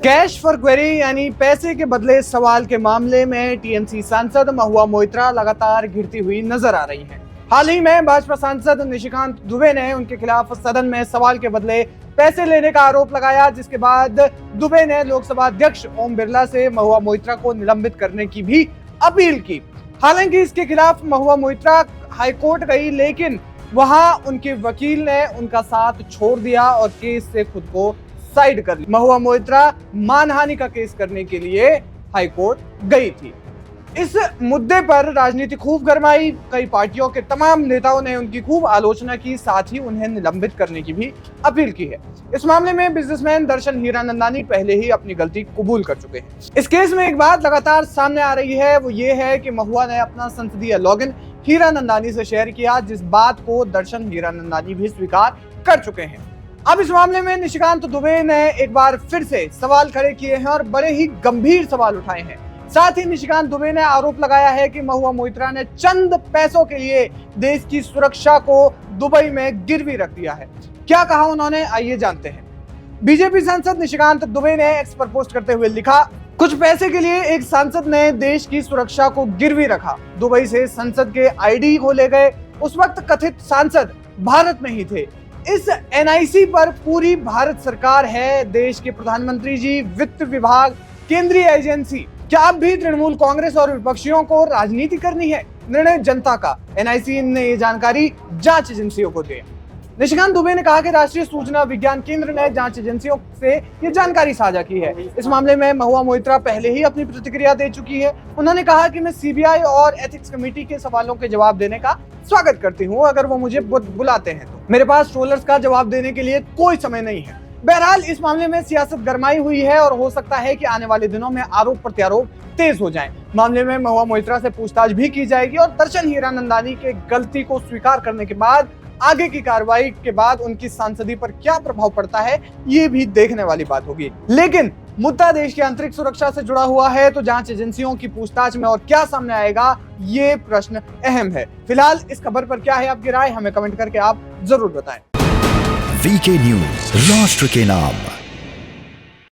Cash for query यानी पैसे के बदले सवाल के मामले में टीएमसी सांसद महुआ मोइत्रा लगातार घिरती हुई नजर आ रही हैं। हाल ही में भाजपा सांसद निशिकांत दुबे ने उनके खिलाफ सदन में सवाल के बदले पैसे लेने का आरोप लगाया, जिसके बाद दुबे ने लोकसभा अध्यक्ष ओम बिरला से महुआ मोइत्रा को निलंबित करने की भी अपील की। हालांकि इसके खिलाफ महुआ मोइत्रा हाईकोर्ट गई, लेकिन वहां उनके वकील ने उनका साथ छोड़ दिया और केस से खुद को साइड कर लिया। महुआ मोइत्रा मानहानि का केस करने के लिए हाईकोर्ट गई थी। इस मुद्दे पर राजनीति खूब गरमाई, कई पार्टियों के तमाम नेताओं ने उनकी खूब आलोचना की, साथ ही उन्हें निलंबित करने की भी अपील की है। इस मामले में बिजनेसमैन दर्शन हीरानंदानी पहले ही अपनी गलती कबूल कर चुके हैं। इस केस में एक बात लगातार सामने आ रही है, वो ये है कि महुआ ने अपना संसदीय लॉगिन हीरानंदानी से शेयर किया, जिस बात को दर्शन हीरानंदानी भी स्वीकार कर चुके हैं। अब इस मामले में निशिकांत दुबे ने एक बार फिर से सवाल खड़े किए हैं और बड़े ही गंभीर सवाल उठाए हैं। साथ ही निशिकांत दुबे ने आरोप लगाया है कि महुआ मोइत्रा ने चंद पैसों के लिए देश की सुरक्षा को दुबई में गिरवी रख दिया है। क्या कहा उन्होंने, आइए जानते हैं। बीजेपी सांसद निशिकांत दुबे ने एक्स पर पोस्ट करते हुए लिखा, कुछ पैसे के लिए एक सांसद ने देश की सुरक्षा को गिरवी रखा, दुबई से संसद के आईडी को ले गए। उस वक्त कथित सांसद भारत में ही थे। इस एनआईसी पर पूरी भारत सरकार है, देश के प्रधानमंत्री जी, वित्त विभाग, केंद्रीय एजेंसी। क्या अब भी तृणमूल कांग्रेस और विपक्षियों को राजनीति करनी है? निर्णय जनता का। एनआईसी ने ये जानकारी जांच एजेंसियों को दी। निशिकांत दुबे ने कहा कि राष्ट्रीय सूचना विज्ञान केंद्र ने जांच एजेंसियों से ये जानकारी साझा की है। इस मामले में महुआ मोइत्रा पहले ही अपनी प्रतिक्रिया दे चुकी है। उन्होंने कहा कि मैं सीबीआई और एथिक्स कमेटी के सवालों के जवाब देने का स्वागत करती हूँ, अगर वो मुझे बुलाते हैं तो। मेरे पास ट्रोलर्स का जवाब देने के लिए कोई समय नहीं है। बहरहाल इस मामले में सियासत गरमाई हुई है और हो सकता है कि आने वाले दिनों में आरोप प्रत्यारोप तेज हो जाएं। मामले में महुआ मोइत्रा से पूछताछ भी की जाएगी और दर्शन हीरानंदानी के गलती को स्वीकार करने के बाद आगे की कार्रवाई के बाद उनकी सांसदी पर क्या प्रभाव पड़ता है, ये भी देखने वाली बात होगी। लेकिन मुद्दा देश की आंतरिक सुरक्षा से जुड़ा हुआ है, तो जांच एजेंसियों की पूछताछ में और क्या सामने आएगा, ये प्रश्न अहम है। फिलहाल इस खबर पर क्या है आपकी राय, हमें कमेंट करके आप जरूर बताएं। वीके न्यूज, राष्ट्र के नाम।